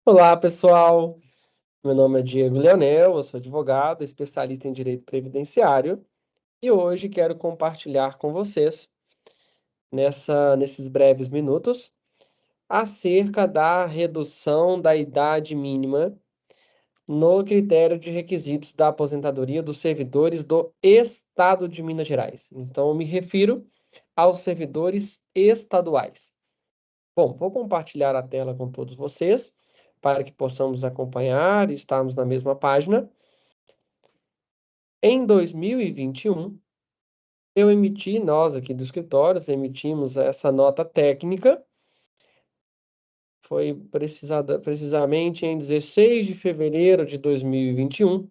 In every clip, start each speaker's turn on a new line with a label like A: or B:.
A: Olá, pessoal. Meu nome é Diego Leonel, eu sou advogado, especialista em direito previdenciário, e hoje quero compartilhar com vocês, nesses breves minutos, acerca da redução da idade mínima no critério de requisitos da aposentadoria dos servidores do Estado de Minas Gerais. Então, eu me refiro aos servidores estaduais. Bom, vou compartilhar a tela com todos vocês, para que possamos acompanhar e estarmos na mesma página. Em 2021, nós aqui do escritório, emitimos essa nota técnica, foi precisamente em 16 de fevereiro de 2021,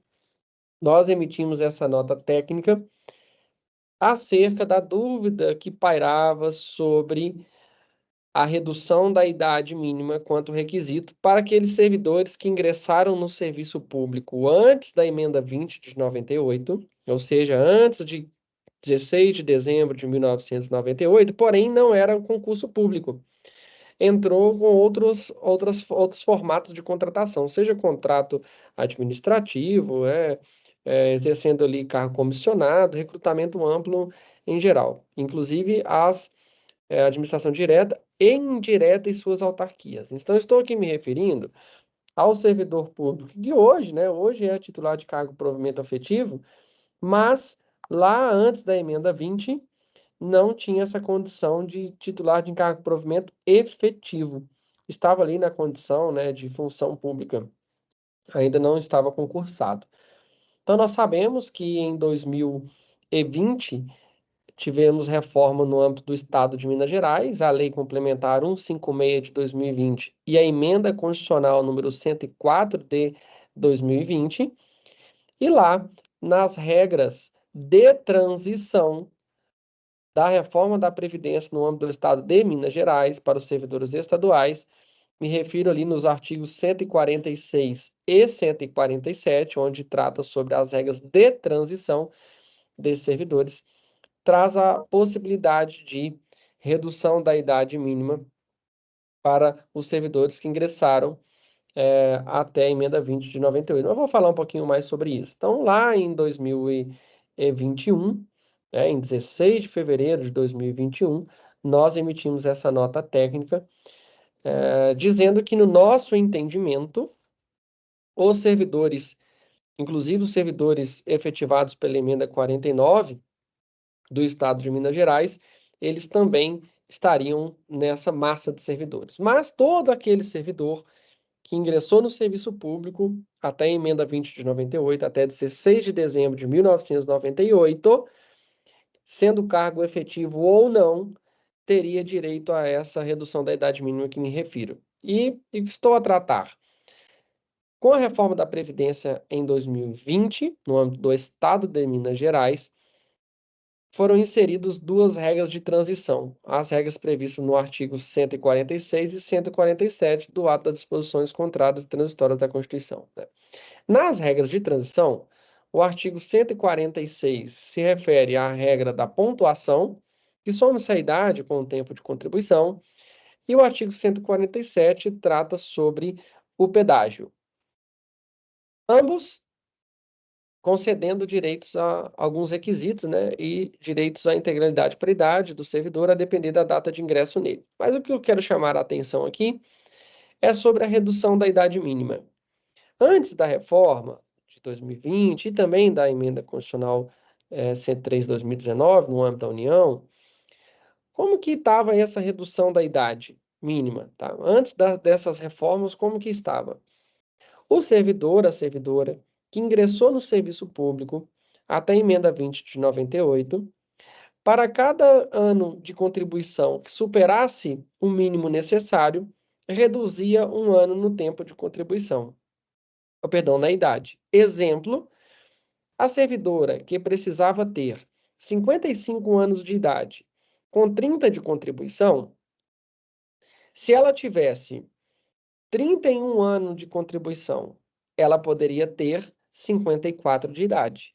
A: nós emitimos essa nota técnica acerca da dúvida que pairava sobre a redução da idade mínima quanto requisito para aqueles servidores que ingressaram no serviço público antes da emenda 20 de 98, ou seja, antes de 16 de dezembro de 1998, porém não era um concurso público. Entrou com outros formatos de contratação, seja contrato administrativo, exercendo ali cargo comissionado, recrutamento amplo em geral, inclusive administração direta e indireta e suas autarquias. Então, estou aqui me referindo ao servidor público, que hoje, né, hoje é titular de cargo provimento afetivo, mas lá antes da emenda 20, não tinha essa condição de titular de encargo de provimento efetivo. Estava ali na condição, né, de função pública, ainda não estava concursado. Então, nós sabemos que em 2020 tivemos reforma no âmbito do Estado de Minas Gerais, a Lei Complementar 156 de 2020 e a Emenda Constitucional número 104 de 2020, e lá, nas regras de transição da reforma da Previdência no âmbito do Estado de Minas Gerais para os servidores estaduais, me refiro ali nos artigos 146 e 147, onde trata sobre as regras de transição desses servidores, traz a possibilidade de redução da idade mínima para os servidores que ingressaram até a emenda 20 de 98. Eu vou falar um pouquinho mais sobre isso. Então, lá em 2021, em 16 de fevereiro de 2021, nós emitimos essa nota técnica, dizendo que, no nosso entendimento, os servidores, inclusive os servidores efetivados pela emenda 49 do Estado de Minas Gerais, eles também estariam nessa massa de servidores. Mas todo aquele servidor que ingressou no serviço público até a emenda 20 de 98, até 16 de dezembro de 1998, sendo cargo efetivo ou não, teria direito a essa redução da idade mínima que me refiro. E estou a tratar. Com a reforma da Previdência em 2020, no âmbito do Estado de Minas Gerais, foram inseridas duas regras de transição, as regras previstas no artigo 146 e 147 do ato das disposições contrárias e transitórias da Constituição, né? Nas regras de transição, o artigo 146 se refere à regra da pontuação, que soma-se a idade com o tempo de contribuição, e o artigo 147 trata sobre o pedágio. Ambos concedendo direitos a alguns requisitos, né, e direitos à integralidade para a idade do servidor, a depender da data de ingresso nele. Mas o que eu quero chamar a atenção aqui é sobre a redução da idade mínima. Antes da reforma de 2020 e também da emenda constitucional 103 de 2019, no âmbito da União, como que estava essa redução da idade mínima, tá? Antes dessas reformas, como que estava? O servidor, a servidora, que ingressou no serviço público até a emenda 20 de 98, para cada ano de contribuição que superasse o mínimo necessário, reduzia um ano no tempo de contribuição, perdão, na idade. Exemplo, a servidora que precisava ter 55 anos de idade com 30 de contribuição, se ela tivesse 31 anos de contribuição, ela poderia ter 54 de idade.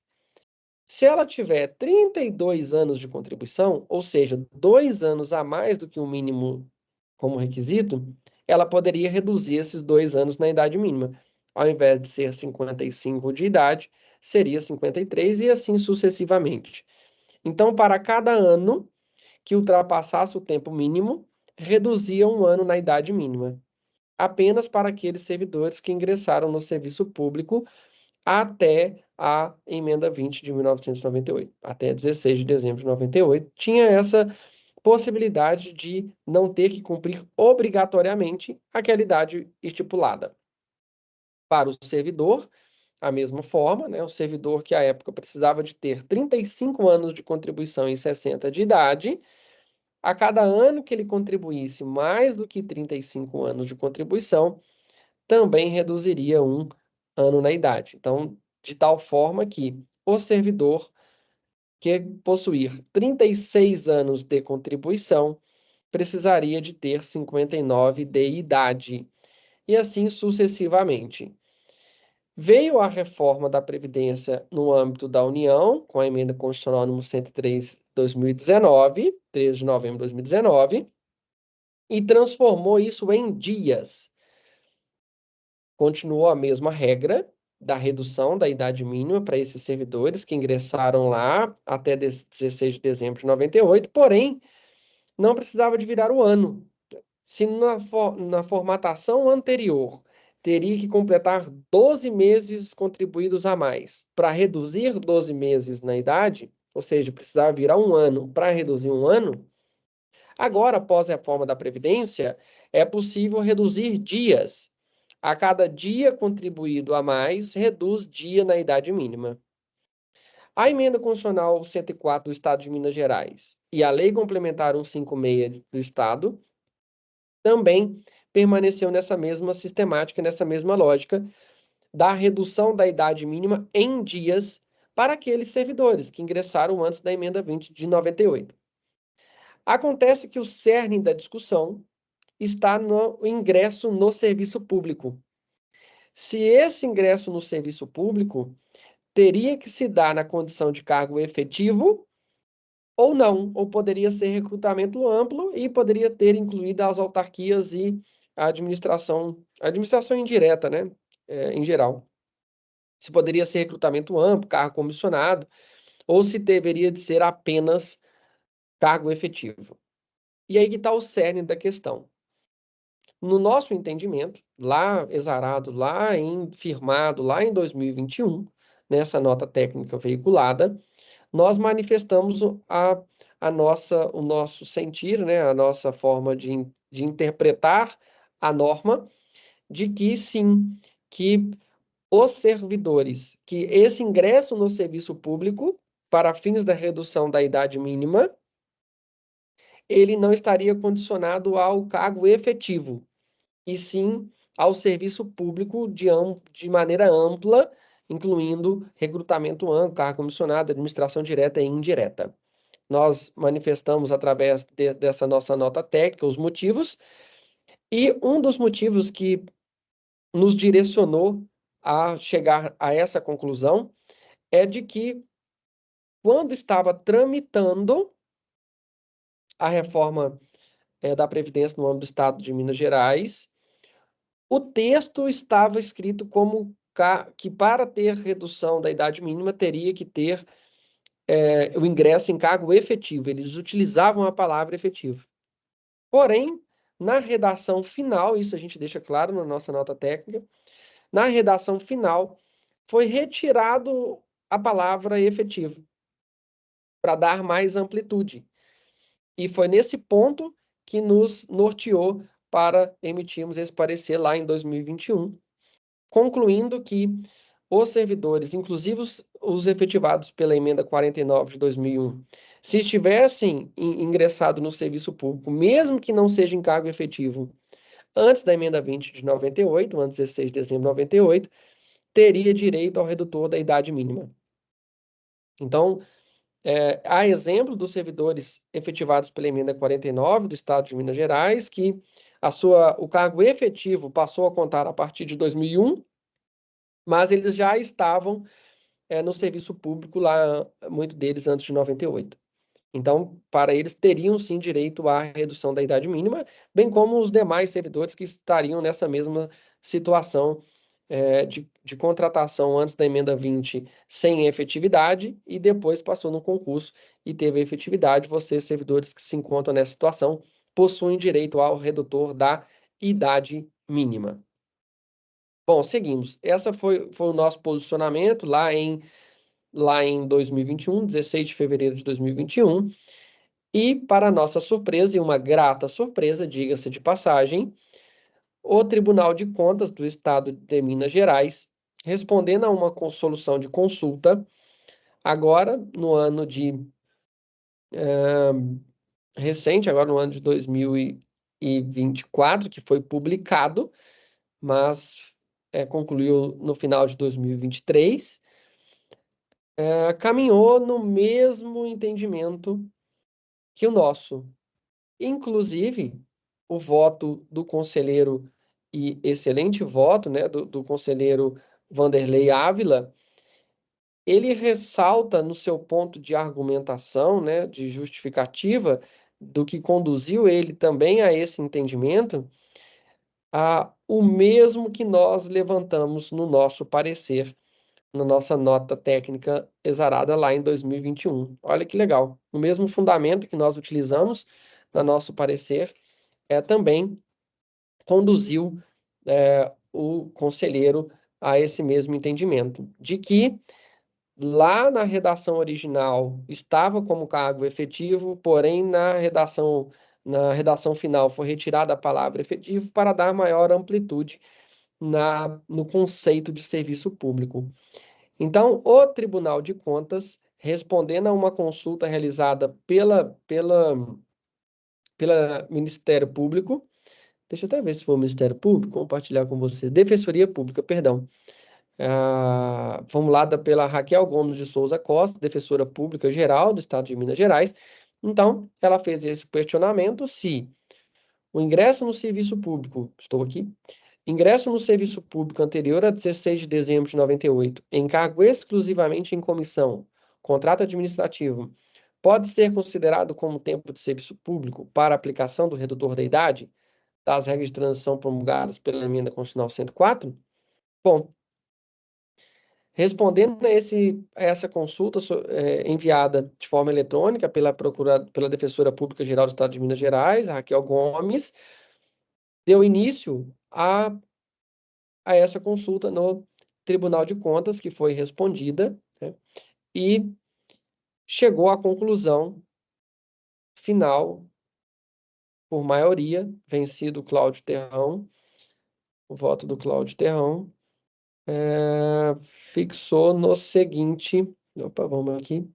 A: Se ela tiver 32 anos de contribuição, ou seja, 2 anos a mais do que o mínimo como requisito, ela poderia reduzir esses 2 anos na idade mínima. Ao invés de ser 55 de idade, seria 53 e assim sucessivamente. Então, para cada ano que ultrapassasse o tempo mínimo, reduzia 1 ano na idade mínima, apenas para aqueles servidores que ingressaram no serviço público até a emenda 20 de 1998, até 16 de dezembro de 98, tinha essa possibilidade de não ter que cumprir obrigatoriamente aquela idade estipulada. Para o servidor, a mesma forma, né? O servidor que à época precisava de ter 35 anos de contribuição e 60 de idade, a cada ano que ele contribuísse mais do que 35 anos de contribuição, também reduziria 1 ano na idade. Então, de tal forma que o servidor que possuir 36 anos de contribuição precisaria de ter 59 de idade, e assim sucessivamente. Veio a reforma da Previdência no âmbito da União, com a emenda constitucional número 103, 2019, 13 de novembro de 2019, e transformou isso em dias. Continuou a mesma regra da redução da idade mínima para esses servidores que ingressaram lá até 16 de dezembro de 98, porém, não precisava de virar o ano. Se na formatação anterior teria que completar 12 meses contribuídos a mais para reduzir 12 meses na idade, ou seja, precisava virar 1 ano para reduzir 1 ano, agora, após a reforma da Previdência, é possível reduzir dias. A cada dia contribuído a mais, reduz dia na idade mínima. A emenda constitucional 104 do Estado de Minas Gerais e a Lei Complementar 156 do Estado também permaneceu nessa mesma sistemática, nessa mesma lógica da redução da idade mínima em dias para aqueles servidores que ingressaram antes da emenda 20 de 98. Acontece que o cerne da discussão está no ingresso no serviço público. Se esse ingresso no serviço público teria que se dar na condição de cargo efetivo ou não, ou poderia ser recrutamento amplo e poderia ter incluído as autarquias e a administração indireta, né, em geral. Se poderia ser recrutamento amplo, cargo comissionado, ou se deveria de ser apenas cargo efetivo. E aí que está o cerne da questão. No nosso entendimento, lá exarado, firmado lá em 2021, nessa nota técnica veiculada, nós manifestamos o nosso sentir, né, a nossa forma de interpretar a norma, de que sim, que os servidores, que esse ingresso no serviço público, para fins da redução da idade mínima, ele não estaria condicionado ao cargo efetivo, e sim ao serviço público de maneira ampla, incluindo recrutamento amplo, cargo comissionado, administração direta e indireta. Nós manifestamos através dessa nossa nota técnica os motivos, e um dos motivos que nos direcionou a chegar a essa conclusão é de que, quando estava tramitando a reforma da Previdência no âmbito do Estado de Minas Gerais, o texto estava escrito como que para ter redução da idade mínima teria que ter o ingresso em cargo efetivo. Eles utilizavam a palavra efetivo. Porém, na redação final, isso a gente deixa claro na nossa nota técnica, na redação final foi retirado a palavra efetivo para dar mais amplitude. E foi nesse ponto que nos norteou para emitirmos esse parecer lá em 2021, concluindo que os servidores, inclusive os efetivados pela emenda 49 de 2001, se estivessem ingressado no serviço público, mesmo que não seja em cargo efetivo, antes da emenda 20 de 98, antes de 16 de dezembro de 98, teria direito ao redutor da idade mínima. Então, há exemplo dos servidores efetivados pela emenda 49 do Estado de Minas Gerais, que o cargo efetivo passou a contar a partir de 2001, mas eles já estavam no serviço público lá, muitos deles antes de 98. Então, para eles, teriam sim direito à redução da idade mínima, bem como os demais servidores que estariam nessa mesma situação de contratação antes da emenda 20 sem efetividade e depois passou no concurso e teve efetividade. Vocês, servidores que se encontram nessa situação, possuem direito ao redutor da idade mínima. Bom, seguimos. Essa foi o nosso posicionamento lá em 2021, 16 de fevereiro de 2021. E, para nossa surpresa, e uma grata surpresa, diga-se de passagem, o Tribunal de Contas do Estado de Minas Gerais, respondendo a uma solução de consulta, agora no ano recente, agora no ano de 2024, que foi publicado, mas concluiu no final de 2023, caminhou no mesmo entendimento que o nosso. Inclusive, o voto do conselheiro, e excelente voto, né, do conselheiro Vanderlei Ávila, ele ressalta no seu ponto de argumentação, né, de justificativa, do que conduziu ele também a esse entendimento, o mesmo que nós levantamos no nosso parecer, na nossa nota técnica exarada lá em 2021. Olha que legal. O mesmo fundamento que nós utilizamos no nosso parecer também conduziu o conselheiro a esse mesmo entendimento, de que lá na redação original estava como cargo efetivo, porém na redação final foi retirada a palavra efetivo para dar maior amplitude no conceito de serviço público. Então, o Tribunal de Contas, respondendo a uma consulta realizada pela Ministério Público, deixa eu até ver se for o Ministério Público, compartilhar com você. Defensoria Pública, perdão. Formulada pela Raquel Gomes de Souza Costa, defensora pública geral do Estado de Minas Gerais. Então, ela fez esse questionamento se o ingresso no serviço público, estou aqui, ingresso no serviço público anterior a 16 de dezembro de 98, encargo exclusivamente em comissão, contrato administrativo, pode ser considerado como tempo de serviço público para aplicação do redutor da idade das regras de transição promulgadas pela Emenda Constitucional 104? Bom, respondendo a essa consulta enviada de forma eletrônica pela Defensora Pública Geral do Estado de Minas Gerais, Raquel Gomes, deu início a essa consulta no Tribunal de Contas, que foi respondida, né, e chegou à conclusão final, por maioria, vencido Cláudio Terrão, o voto do Cláudio Terrão, fixou no seguinte. Opa, vamos aqui.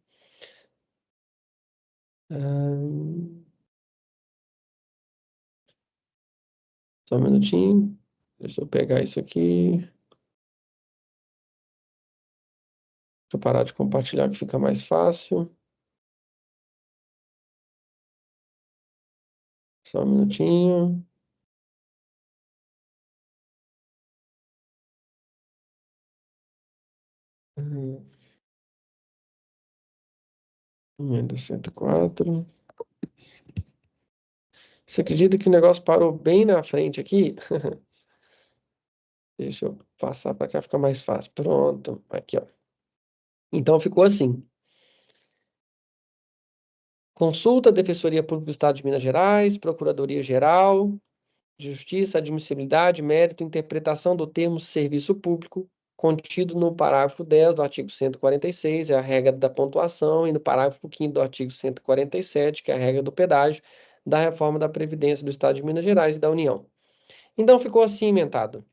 A: Só um minutinho. Deixa eu pegar isso aqui. Deixa eu parar de compartilhar que fica mais fácil. Só um minutinho. Emenda 104. Você acredita que o negócio parou bem na frente aqui? Deixa eu passar para cá, fica mais fácil. Pronto, aqui, ó. Então ficou assim. Consulta a Defensoria Pública do Estado de Minas Gerais, Procuradoria-Geral de Justiça, Admissibilidade, Mérito e Interpretação do termo serviço público, contido no parágrafo 10 do artigo 146, é a regra da pontuação, e no parágrafo 5º do artigo 147, que é a regra do pedágio, da reforma da Previdência do Estado de Minas Gerais e da União. Então ficou assim emendado.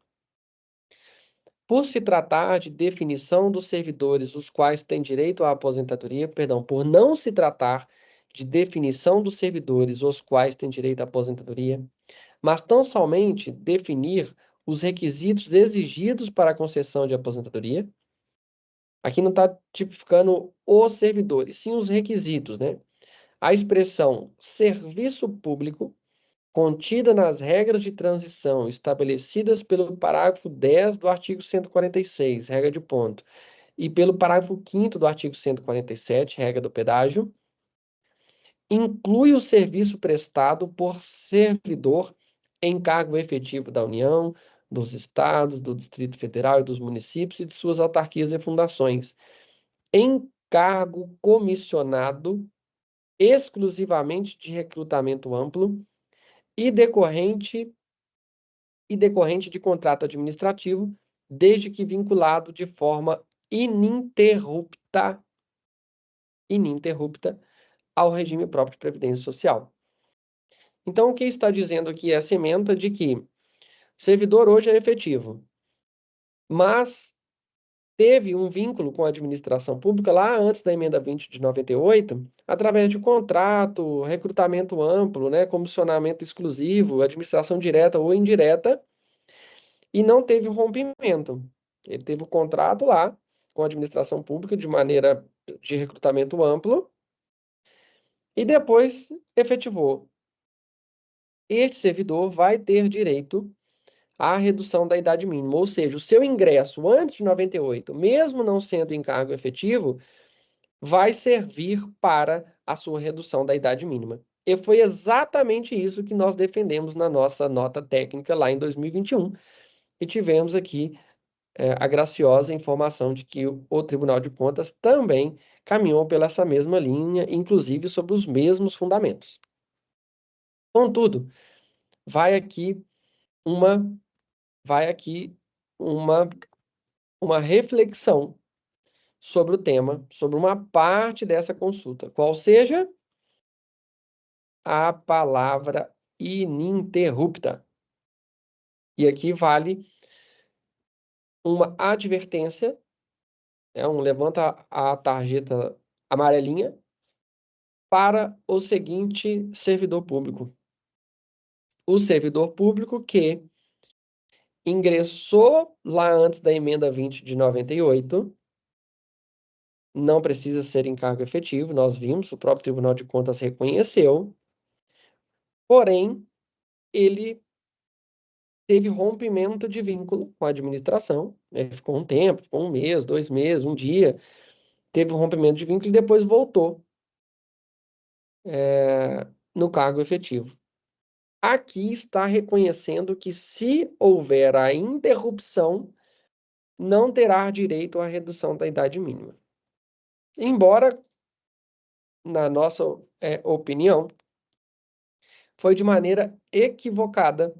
A: Por se tratar de definição dos servidores os quais têm direito à aposentadoria, perdão, por não se tratar de definição dos servidores os quais têm direito à aposentadoria, mas tão somente definir os requisitos exigidos para a concessão de aposentadoria. Aqui não está tipificando os servidores, sim os requisitos, né? A expressão serviço público, contida nas regras de transição estabelecidas pelo parágrafo 10 do artigo 146, regra de ponto, e pelo parágrafo 5º do artigo 147, regra do pedágio, inclui o serviço prestado por servidor em cargo efetivo da União, dos estados, do Distrito Federal e dos municípios e de suas autarquias e fundações, em cargo comissionado exclusivamente de recrutamento amplo e decorrente de contrato administrativo, desde que vinculado de forma ininterrupta ao regime próprio de previdência social. Então, o que está dizendo aqui é essa ementa de que o servidor hoje é efetivo, mas teve um vínculo com a administração pública lá antes da emenda 20 de 98, através de contrato, recrutamento amplo, né, comissionamento exclusivo, administração direta ou indireta, e não teve rompimento. Ele teve o contrato lá com a administração pública de maneira de recrutamento amplo e depois efetivou. Este servidor vai ter direito à redução da idade mínima, ou seja, o seu ingresso antes de 98, mesmo não sendo em cargo efetivo, vai servir para a sua redução da idade mínima. E foi exatamente isso que nós defendemos na nossa nota técnica lá em 2021, e tivemos aqui a graciosa informação de que o Tribunal de Contas também caminhou pela essa mesma linha, inclusive sobre os mesmos fundamentos. Contudo, vai aqui uma uma reflexão sobre o tema, sobre uma parte dessa consulta, qual seja a palavra ininterrupta. E aqui vale uma advertência, levanta a tarjeta amarelinha para o seguinte servidor público. O servidor público que ingressou lá antes da emenda 20 de 98, não precisa ser em cargo efetivo, nós vimos, o próprio Tribunal de Contas reconheceu, porém, ele teve rompimento de vínculo com a administração, né? Ficou um tempo, ficou um mês, 2 meses, um dia, teve um rompimento de vínculo e depois voltou no cargo efetivo. Aqui está reconhecendo que se houver a interrupção, não terá direito à redução da idade mínima. Embora, na nossa opinião, foi de maneira equivocada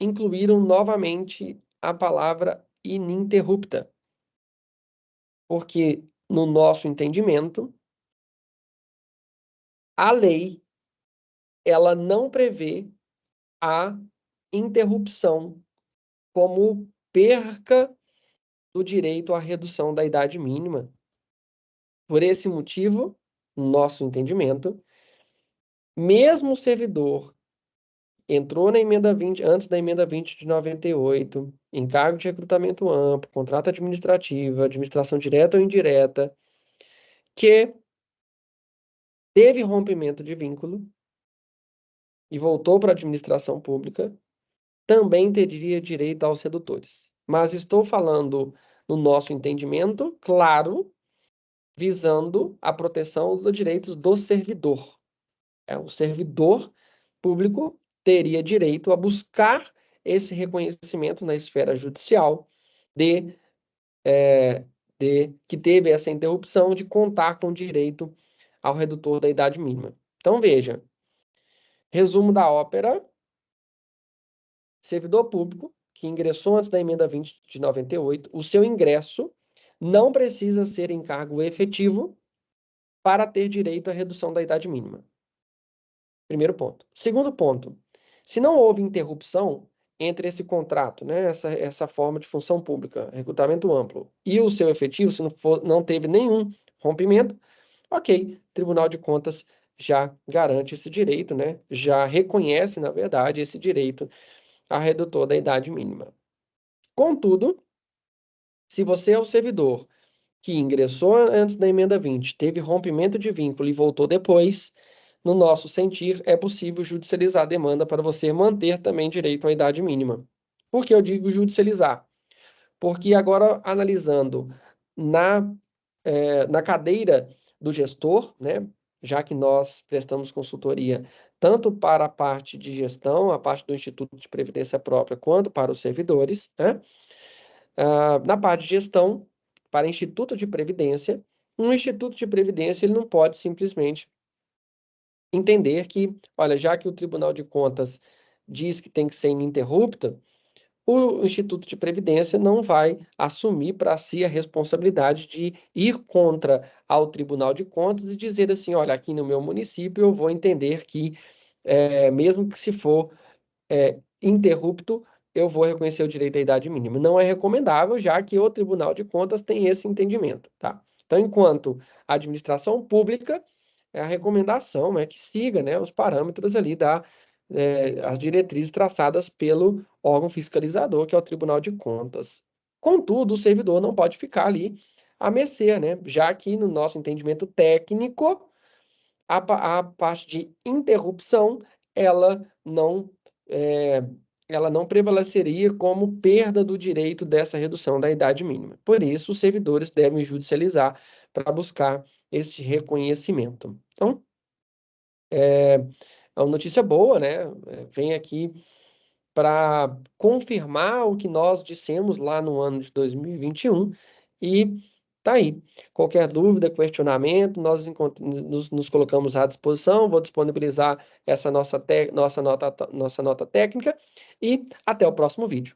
A: incluíram novamente a palavra ininterrupta, porque, no nosso entendimento, a lei ela não prevê a interrupção como perca do direito à redução da idade mínima. Por esse motivo, no nosso entendimento, mesmo o servidor entrou na emenda 20, antes da emenda 20 de 98, em cargo de recrutamento amplo, contrato administrativo, administração direta ou indireta, que teve rompimento de vínculo e voltou para a administração pública, também teria direito aos redutores. Mas estou falando, no nosso entendimento, claro, visando a proteção dos direitos do servidor. O servidor público teria direito a buscar esse reconhecimento na esfera judicial de que teve essa interrupção de contar com direito ao redutor da idade mínima. Então, veja, resumo da ópera: servidor público que ingressou antes da emenda 20 de 98, o seu ingresso não precisa ser em cargo efetivo para ter direito à redução da idade mínima. Primeiro ponto. Segundo ponto, se não houve interrupção entre esse contrato, né, essa forma de função pública, recrutamento amplo, e o seu efetivo, se não teve nenhum rompimento, ok, Tribunal de Contas já garante esse direito, né, já reconhece, na verdade, esse direito a redutor da idade mínima. Contudo, se você é o servidor que ingressou antes da emenda 20, teve rompimento de vínculo e voltou depois, no nosso sentir, é possível judicializar a demanda para você manter também direito à idade mínima. Por que eu digo judicializar? Porque agora, analisando na cadeira do gestor, né, já que nós prestamos consultoria tanto para a parte de gestão, a parte do Instituto de Previdência Própria, quanto para os servidores, né? Na parte de gestão, para Instituto de Previdência, um Instituto de Previdência ele não pode simplesmente entender que, olha, já que o Tribunal de Contas diz que tem que ser ininterrupta, o Instituto de Previdência não vai assumir para si a responsabilidade de ir contra ao Tribunal de Contas e dizer assim, olha, aqui no meu município eu vou entender que, mesmo que se for interrupto, eu vou reconhecer o direito à idade mínima. Não é recomendável, já que o Tribunal de Contas tem esse entendimento, tá? Então, enquanto administração pública, a recomendação é que siga, né, os parâmetros ali as diretrizes traçadas pelo órgão fiscalizador, que é o Tribunal de Contas. Contudo, o servidor não pode ficar ali à mercê, né? Já que no nosso entendimento técnico, a parte de interrupção, ela não, é, ela não prevaleceria como perda do direito dessa redução da idade mínima. Por isso, os servidores devem judicializar para buscar esse reconhecimento. Então, é uma notícia boa, né? Vem aqui para confirmar o que nós dissemos lá no ano de 2021 e tá aí. Qualquer dúvida, questionamento, nos colocamos à disposição. Vou disponibilizar essa nossa nota técnica e até o próximo vídeo.